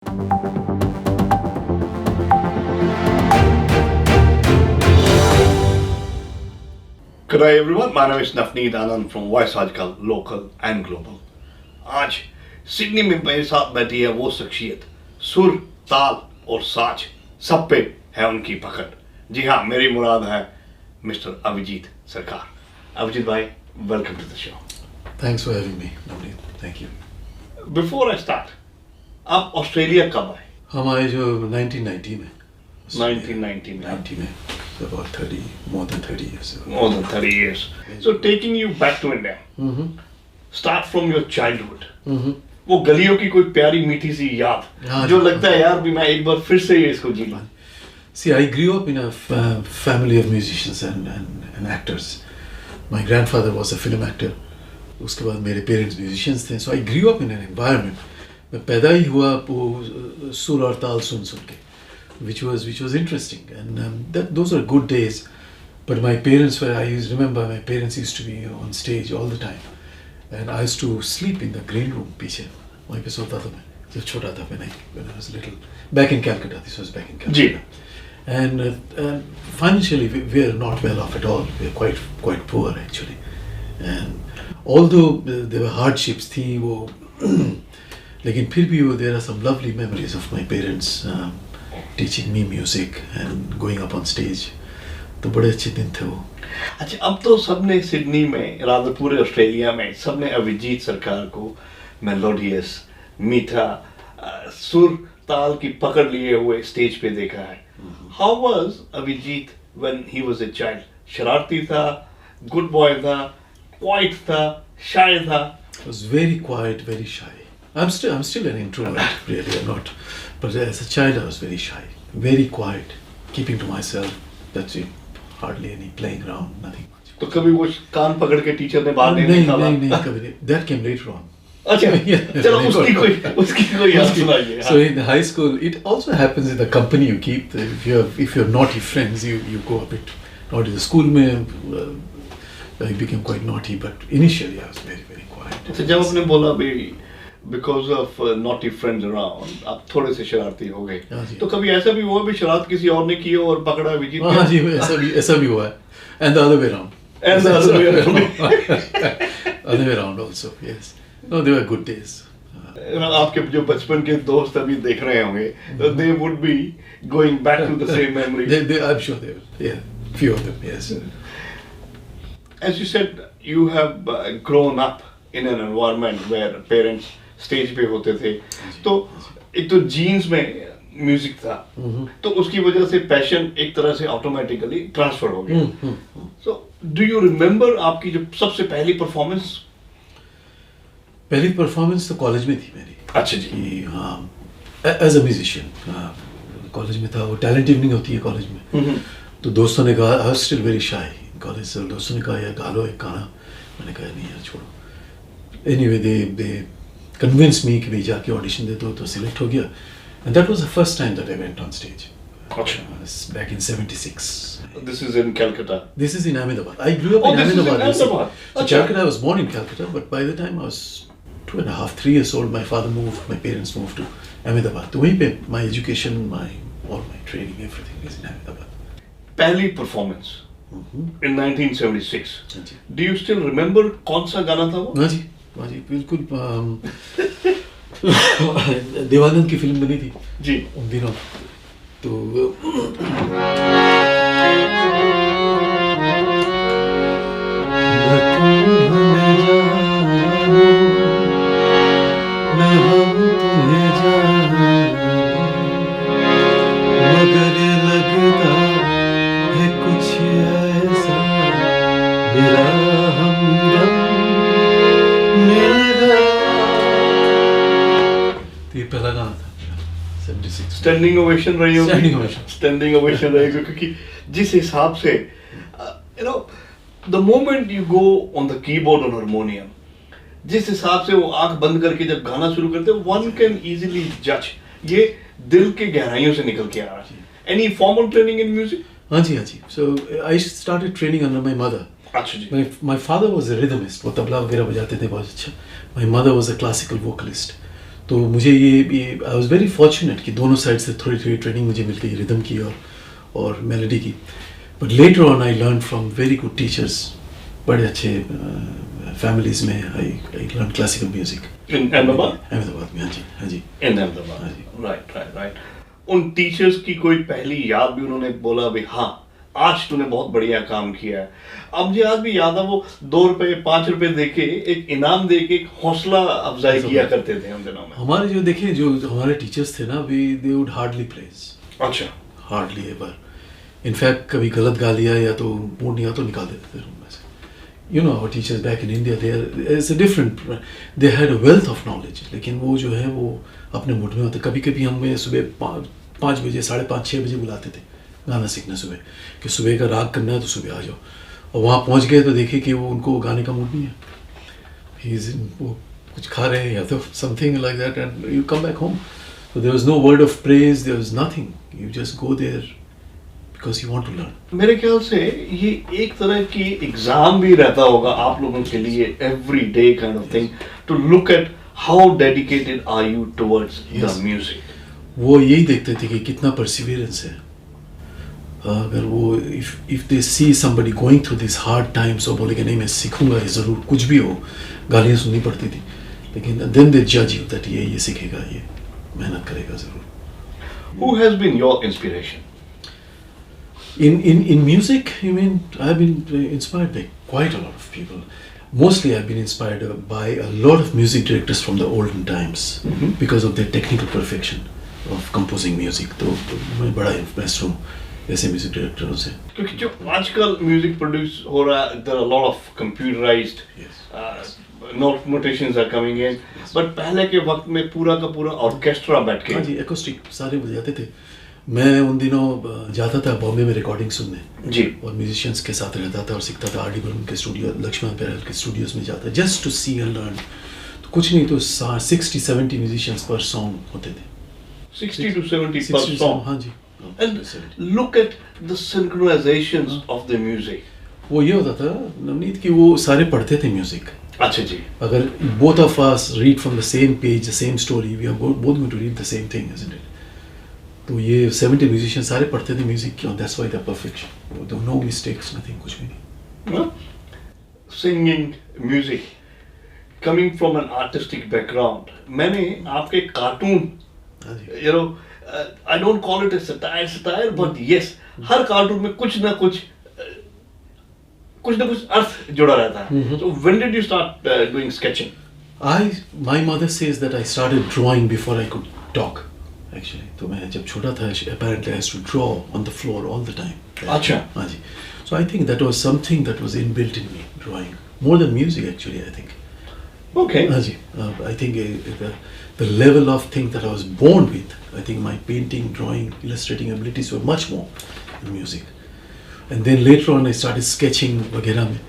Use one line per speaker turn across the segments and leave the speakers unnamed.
Good day everyone, my name is Navneet Anand from aajKal, local and global. आज Sydney में मेरे साथ बैठी है वो शख्सियत, सुर, ताल और साज सब पे है उनकी पकड़. जी हाँ, मेरी मुराद है मिस्टर अभिजीत सरकार. अभिजीत भाई, welcome to the show.
Thanks for having me, Navneet. Thank you.
Before I start, आप ऑस्ट्रेलिया कब आए?
हम आए जो 1990 में.
1990 में.
90 में. So about 30, more than 30 years ago.
More than 30 years. So taking you back to India. Start from your childhood. वो गलियों की कोई प्यारी मीठी सी याद जो लगता है यार भी मैं एक बार फिर से ये इसको जी लूं.
See, I grew up in a family of musicians and actors. My grandfather was a film actor. उसके बाद मेरे parents musicians थे. So I grew up in an environment. मैं पैदा ही हुआ वो सुर और ताल सुन के, which was interesting, and those are good days. But my parents remember my parents used to be on stage all the time, and I used to sleep in the green room पीछे. वहीं पे सोता था मैं जब छोटा था. when I was little, back in Calcutta. This was back in Calcutta. And financially we are not well off at all. We are quite poor actually. And although there were hardships थी वो, लेकिन फिर भी वो there are some lovely memories of my parents teaching me music and going up on stage. तो बड़े अच्छे दिन थे वो.
अच्छा, अब तो सबने सिडनी में, रादर पूरे ऑस्ट्रेलिया में सबने अभिजीत सरकार को मेलोडियस, मीठा, सुर ताल की पकड़ लिए हुए स्टेज पे देखा है. How was Abhijit when he was a child? शरारती था, गुड बॉय था, क्वाइट था, शाय था?
I was very quiet, very shy. I'm still an introvert, really. I'm not. But as a child, I was very shy, very quiet, keeping to myself. That's it. Hardly any playing around, nothing much.
तो कभी वो कान पकड़ के teacher ने बाहर नहीं निकाला?
नहीं कभी नहीं. That came later on.
अच्छा, चलो उसकी कोई याद सुनाइए.
So in high school, it also happens in the company you keep. If you have naughty friends, you go a bit naughty. The school में I became quite naughty, but initially I was very very quiet.
अच्छा, जब आपने बोला भी because of naughty friends around, आप थोड़े से शरारती हो गए. तो कभी ऐसा भी हुआ भी शरारत किसी और ने की हो और पकड़ा अभिजीत?
हाँ जी, ऐसा भी हुआ है. And the other way around.
And the other way around.
Other way around also, yes. No, they were good days.
आपके जो बचपन के दोस्त अभी देख रहे होंगे, तो they would be going back to the same memory.
I'm sure they will. Yeah, few of them, yes.
As you said, you have grown up in an environment where parents stage पे होते थे. तो एक तो jeans में music था, तो उसकी वजह से पैशन एक तरह से ऑटोमेटिकली ट्रांसफर हो गया. So do you remember आपकी जो सबसे पहली परफॉर्मेंस?
पहली परफॉर्मेंस तो कॉलेज में थी मेरी.
अच्छा जी.
हाँ, एज अ म्यूजिशियन कॉलेज में था. वो टैलेंट इवनिंग होती है कॉलेज में. तो दोस्तों ने कहा, I was still very shy college से. दोस्तों ने कहा यार गा लो एक गाना. मैंने कहा नहीं यार छोड़ो. एनीवे दे कन्विंस मी कि भाई जाके ऑडिशन दे दो. तो सिलेक्ट हो गया. And that was the first time that I went on stage. Back in '76.
This is in Calcutta.
This is in Ahmedabad. I grew up in Ahmedabad. So Calcutta, I was born in Calcutta, but by the time I was 2.5, 3 years old, my parents moved to Ahmedabad. तो वहीं पे my education, all my training, everything is in Ahmedabad.
पहली performance in 1976. Do you still remember कौन सा गाना था वो?
हाँ जी बिल्कुल. देवानंद की फिल्म बनी थी
जी
उन दिनों. तो पहला गाना था 76.
स्टैंडिंग ओवेशन रही होगी.
स्टैंडिंग
ओवेशन रही होगी क्योंकि जिस हिसाब से the moment you go on the keyboard on harmonium, जिस हिसाब से वो आंख बंद करके जब गाना शुरू करते हैं, वन कैन इजीली जज ये दिल के गहराइयों से निकल के आ रहा है. Any formal training in music?
हाँ जी. So I started training under my mother.
अच्छा जी.
My father was a rhythmist. वो तबला वगैरह बजाते थे बहुत अच्छा. My mother was a classical vocalist. तो मुझे ये आई वाज वेरी फॉर्चुनेट कि दोनों साइड से थोड़ी थोड़ी ट्रेनिंग मुझे मिल गई, रिदम की और मेलोडी की. But later on I learn from very good teachers, बड़े अच्छे फैमिलीज में. I learn classical music
in Ahmedabad.
Ahmedabad में. हाँ जी.
इन अहमदाबाद.
हाँ जी.
राइट. उन टीचर्स की कोई पहली याद भी उन्होंने बोला भी हाँ आज तूने बहुत बढ़िया काम किया है. अब मुझे आज भी याद है वो 2 रुपए 5 रुपए देके एक इनाम देके एक हौसला अफजाई किया करते थे उन दिनों में.
हमारे जो हमारे टीचर्स थे ना, दे वुड हार्डली प्रेज.
अच्छा.
Hardly ever. इनफैक्ट कभी गलत गा लिया या तो मूड नहीं आ तो निकाल देते थे रूम में से. You know, our teachers back in India, it's a different, they had a wealth of knowledge. लेकिन वो जो है वो अपने मूड में होते. कभी कभी हमें सुबह 5 बजे 5:30 6 बजे बुलाते थे गाना सीखना सुबह, कि सुबह का राग करना है तो सुबह आ जाओ. और वहाँ पहुँच गए तो देखे कि वो उनको गाने का मूड नहीं है. वो कुछ खा रहे हैं या तो something like that, and you come back home. So there was no word of praise, there was nothing. You just go there because you want to learn.
मेरे ख्याल से ये एक तरह की एग्जाम भी रहता होगा आप लोगों के लिए, every day kind of thing, to look at how dedicated are you towards the music.
वो यही देखते थे कि कितना perseverance है. अगर वो if they see somebody going through these hard times, और बोले कि नहीं मैं सीखूंगा ये ज़रूर, कुछ भी हो, गालियाँ सुननी पड़ती थी, लेकिन then they judge you that ये सीखेगा, ये मेहनत करेगा ज़रूर.
Who has been your inspiration?
In music, you mean? I've been inspired by quite a lot of people. Mostly I've been inspired by a lot of music directors from the olden times, because of their technical perfection of composing music. तो मैं बड़ा impressed हूँ ऐसे music डायरेक्टरों से.
क्योंकि जो आजकल music produce हो रहा है, there are a lot of computerized notations are coming in, but पहले के वक्त में पूरा का पूरा ऑर्केस्ट्रा बैठ के.
हाँ जी, acoustic सारे बजाते थे. मैं उन दिनों जाता था बॉम्बे में रिकॉर्डिंग सुनने
जी,
और म्यूजिशियंस के साथ रहता था और सीखता था. आर डी बर्मन के स्टूडियो, लक्ष्मण पेरल के स्टूडियोज में जाता just to see and learn. तो कुछ नहीं तो 60-70 म्यूजिशियंस पर सॉन्ग होते थे.
60 to 70 per song.
हाँ जी.
And look at the synchronizations of the music.
वो ये होता था नवनीत कि वो सारे पढ़ते थे म्यूजिक.
अच्छा जी.
अगर both of us read from the same page, the same story, we are both going to read the same thing, isn't it? तो ये 70 म्यूजिशियन सारे पढ़ते थे म्यूजिक क्यों. That's why they're perfection. No mistakes, nothing, कुछ भी नहीं.
Well, singing, music, coming from an artistic background, मैंने आपके cartoon, you know, I don't call it a satire, but yes, her cartoon में कुछ ना कुछ अर्थ जुड़ा रहता है. So when did you start doing sketching?
My mother says that I started drawing before I could talk. Actually, तो मैं जब छोटा था, apparently I used to draw on the floor all the time.
अच्छा.
हाँ जी. So I think that was something that was inbuilt in me, drawing more than music actually. I think.
Okay.
हाँ जी. I think the level of things that I was born with, I think my painting, drawing, illustrating abilities were much more than music. And then later on I started sketching वगैरह में.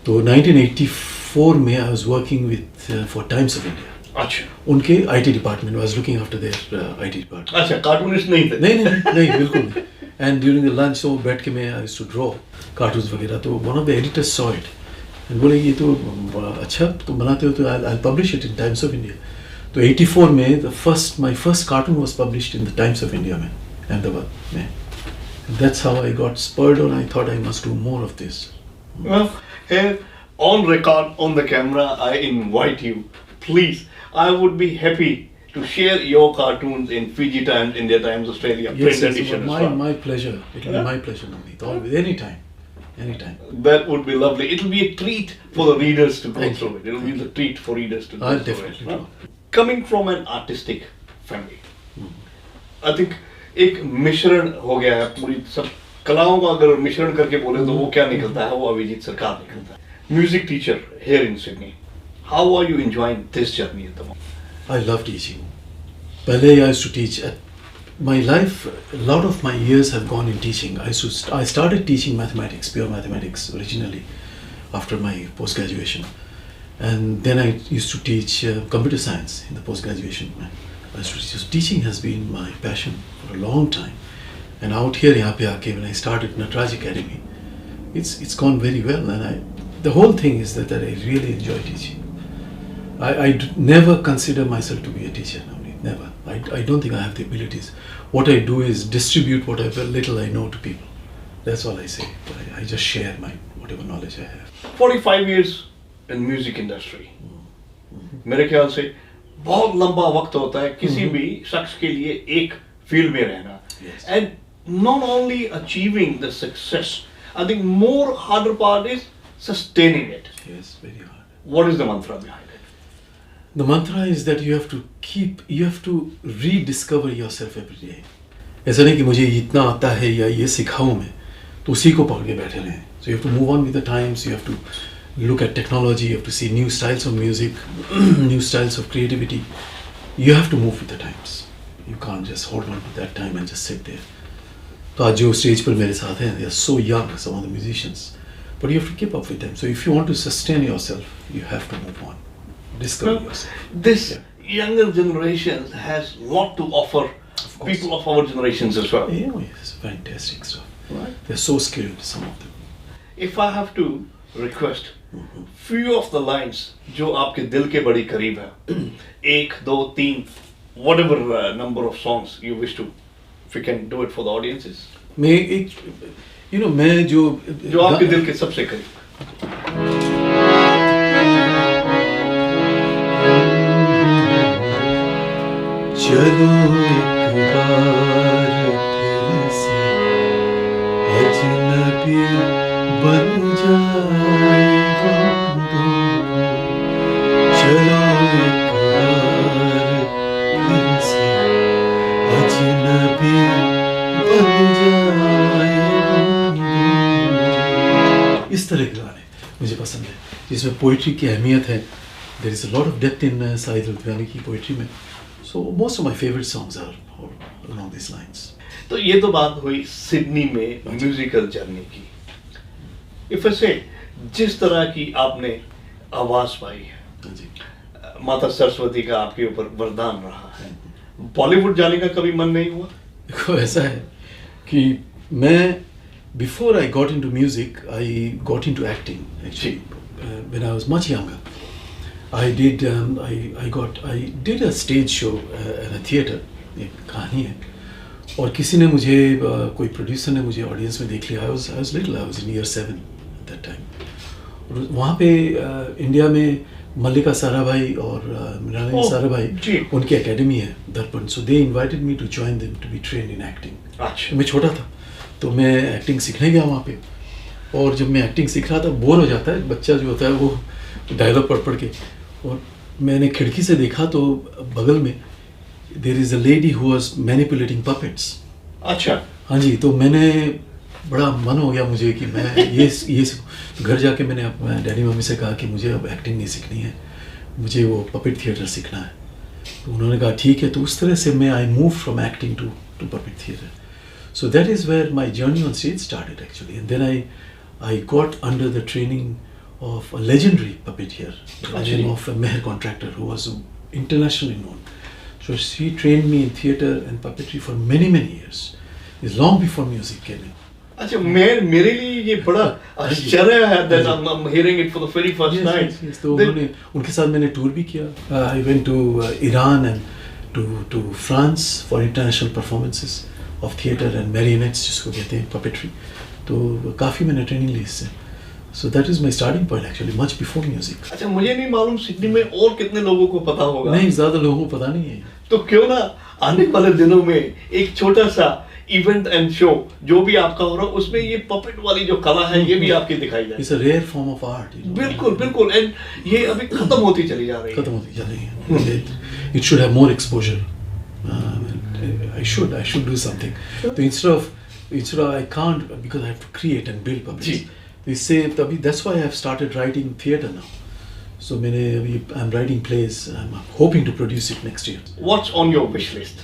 तो 1984 में I was working with for Times of India.
अच्छा.
उनके IT department, I was looking after their IT department.
अच्छा, cartoonist नहीं थे.
नहीं बिल्कुल नहीं. And during the lunch so बैठ के मैं I used to draw cartoons वगैरह. तो one of the editors saw it and बोले ये तो अच्छा तुम बनाते हो तो I'll publish it in Times of India. तो 84 में my first cartoon was published in the Times of India में, Ahmedabad में. That's how I got spurred on. I thought I must do more of this.
Well, here on record, on the camera, I invite you, please. I would be happy to share your cartoons in Fiji Times, India Times, Australia, print edition as well.
My pleasure. It will be my pleasure, Navneet. Always, anytime.
That would be lovely. It will be a treat for the readers to go through it. It will be the treat for readers to go
I'll
through
definitely
it.
do.
Coming from an artistic family, I think एक मिश्रण हो गया है पूरी सब कलाओं का. अगर मिश्रण करके बोले तो वो क्या निकलता है, वो अभिजीत सरकार निकलता है. Music teacher here in Sydney. How are you enjoying this journey at the moment?
I love teaching. पहले I used to teach. My life, a lot of my years have gone in teaching. I started teaching mathematics, pure mathematics originally after my post-graduation. And then I used to teach computer science in the post-graduation. So teaching has been my passion for a long time. And out here, यहाँ पे आके when I started Nataraj Academy, it's gone very well. And the whole thing is that I really enjoy teaching. never consider myself to be a teacher. Never. I don't think I have the abilities. What I do is distribute whatever little I know to people. That's all I say. I just share my whatever knowledge I have.
45 years in music industry. मेरे ख्याल से बहुत लंबा वक्त होता है किसी भी शख्स के लिए एक फील्ड में रहना.
Yes.
And not only achieving the success, I think more harder part is sustaining it.
Yes, very hard.
What is the mantra behind it?
The mantra is that you have to rediscover yourself every day. ऐसा नहीं कि मुझे इतना आता है या ये सिखाऊं मैं, तो उसी को पकड़ के बैठे रहें. So you have to move on with the times. You have to look at technology. You have to see new styles of music, new styles of creativity. You have to move with the times. You can't just hold on to that time and just sit there. तो आज जो stage पर मेरे साथ हैं, they are so young, some of the musicians, but you have to keep up with them. So if you want to sustain yourself, you have to move on. Discover yourself.
This younger generation has lot to offer people of our generations as well.
Yeah, it's fantastic stuff.
Right.
They're so skilled, some of them.
If I have to request few of the lines जो आपके दिल के बड़ी करीब है, 1, 2, 3, whatever number of songs you wish to, if you can do it for the audiences.
मैं एक, मैं जो
आपके दिल के सबसे करीब.
चलो एक बार फिर से अजनबी बन जाए हम दोनों. चलो एक बार फिर से अजनबी बन जाए हम दोनों. इस तरह के गाने मुझे पसंद है जिसमें पोइट्री की अहमियत है. There is a lot of depth in Shahid Ludhianvi की पोइट्री में. So most of my favorite songs are along these lines.
तो ये तो बात हुई सिडनी में म्यूजिकल जर्नी की. If I say जिस तरह की आपने आवाज पाई है, माता सरस्वती का आपके ऊपर वरदान रहा है, बॉलीवुड जाने का कभी मन नहीं हुआ?
देखो ऐसा है कि मैं before I got into music, I got into acting actually. When I was much younger, I did a stage show at a theater. एक कहानी है. और किसी ने मुझे कोई प्रोड्यूसर ने मुझे ऑडियंस में देख लिया. I was little. I was in year 7 at that time. और वहाँ पे इंडिया में मल्लिका साराभाई और मृणालिनी साराभाई उनकी एकेडमी है दर्पण. So they invited me to join them to be trained in acting.
अच्छा.
मैं छोटा था तो मैं एक्टिंग सीखने गया वहाँ पे. और जब मैं एक्टिंग सीख रहा था, बोर हो जाता है बच्चा जो होता है वो डायलॉग पढ़ के. और मैंने खिड़की से देखा तो बगल में there is a lady who was manipulating puppets.
अच्छा.
हाँ जी. तो मैंने बड़ा मन हो गया मुझे कि मैं ये घर जाके मैंने अपने डैडी मम्मी से कहा कि मुझे अब एक्टिंग नहीं सीखनी है, मुझे वो पपेट थिएटर सीखना है. तो उन्होंने कहा ठीक है. तो उस तरह से मैं I move from acting to puppet theatre. So that is where my journey on stage started actually. And then I got under the training of a legendary puppeteer, the name of a Meher contractor who was internationally known. So she trained me in theatre and puppetry for many years. It's long before music came in.
अच्छा, मेरे लिए ये बड़ा आश्चर्य है that I'm hearing it for the very first time.
Yes. तो उनके साथ मैंने टूर भी किया. I went to Iran and to France for international performances of theatre and marionettes जिसको कहते हैं puppetry. तो काफ़ी मैंने ट्रेनिंग ली इससे. So that is my starting point actually, much before music.
अच्छा, मुझे नहीं मालूम सिडनी में और कितने लोगों को पता होगा.
नहीं, ज़्यादा लोगों को पता नहीं है.
तो क्यों ना आने वाले दिनों में एक छोटा सा इवेंट एंड शो जो भी आपका हो रहा है उसमें ये पपेट वाली जो कला है ये भी आपकी दिखाई जाए.
It's a rare form of art.
बिल्कुल. एंड ये अभी खत्म होती चली जा रही है.
It should have more exposure. I should do something. So instead of I can't because I have to create and build puppets. They say that's why I have started writing theatre now. So I'm writing plays. I'm hoping to produce it next year.
What's on your wish list?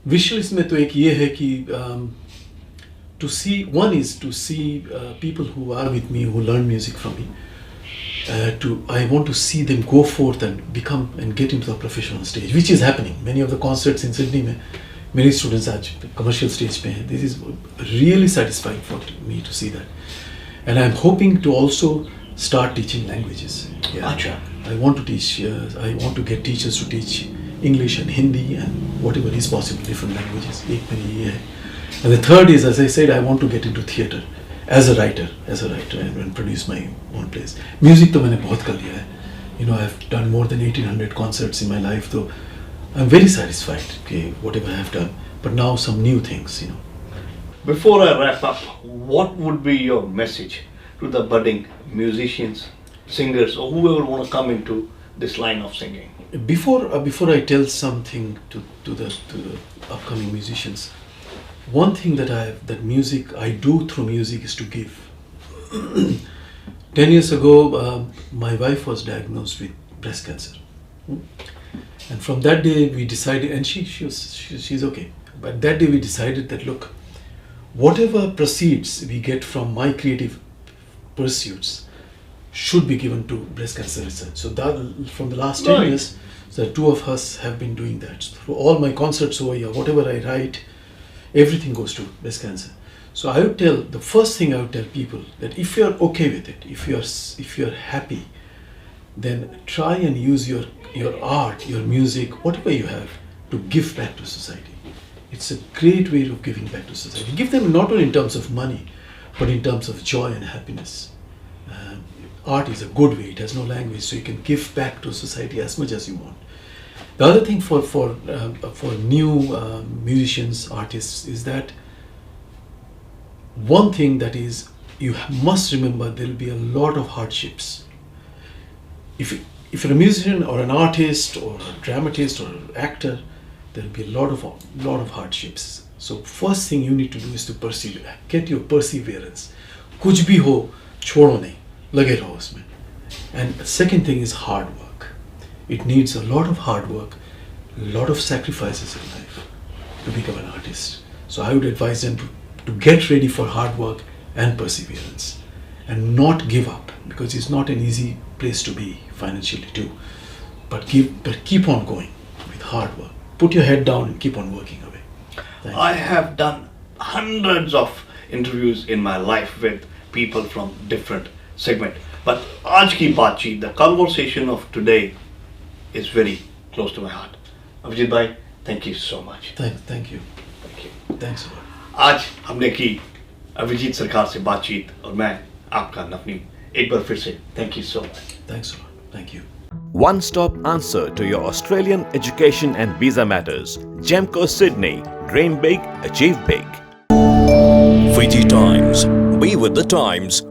Wish list में तो एक ये है कि one is to see people who are with me who learn music from me. I want to see them go forth and become and get into the professional stage, which is happening. Many of the concerts in Sydney में many students आज commercial stage पे हैं. This is really satisfying for me to see that. And I'm hoping to also start teaching languages.
Acha.
I want to teach. I want to get teachers to teach English and Hindi and whatever is possible, different languages. एक मेरी ये है. And the third is, as I said, I want to get into theatre as a writer, and produce my own plays. Music तो मैंने बहुत कर लिया है. You know, I've done more than 1800 concerts in my life, though I'm very satisfied. Okay, whatever I have done, but now some new things. You know.
Before I wrap up, what would be your message to the budding musicians, singers, or whoever want to come into this line of singing?
Before I tell something to the upcoming musicians, one thing that I do through music is to give. 10 years ago, my wife was diagnosed with breast cancer, and from that day we decided, and she's okay. But that day we decided that, look, whatever proceeds we get from my creative pursuits should be given to breast cancer research. So that from the last 10 years, the two of us have been doing that. So through all my concerts over here, whatever I write, everything goes to breast cancer. So the first thing I would tell people, that if you're okay with it, if you're happy, then try and use your art, your music, whatever you have, to give back to society. It's a great way of giving back to society. Give them not only in terms of money, but in terms of joy and happiness. Art is a good way. It has no language, so you can give back to society as much as you want. The other thing for new musicians, artists, is that one thing that is, you must remember there will be a lot of hardships. If you're a musician or an artist or a dramatist or an actor, there will be a lot of hardships. So first thing you need to do is to persevere. Get your perseverance. कुछ भी हो, छोड़ो नहीं, लगे रहो उसमें. And second thing is hard work. It needs a lot of hard work, a lot of sacrifices in life to become an artist. So I would advise them to get ready for hard work and perseverance, and not give up, because it's not an easy place to be financially too. But keep on going with hard work. Put your head down and keep on working away.
I have done hundreds of interviews in my life with people from different segment, but aaj ki baatcheet, the conversation of today, is very close to my heart. Avijit bhai, thank you so much.
Thank you.
Thank you.
Thanks a lot.
आज हमने की अभिजीत सरकार से बातचीत, और मैं आपका नवनीत एक बार फिर से thank you so much.
Thanks a lot. Thank you.
One-stop answer to your Australian education and visa matters. Gemco Sydney. Dream big, achieve big.
Fiji Times. Be with the times.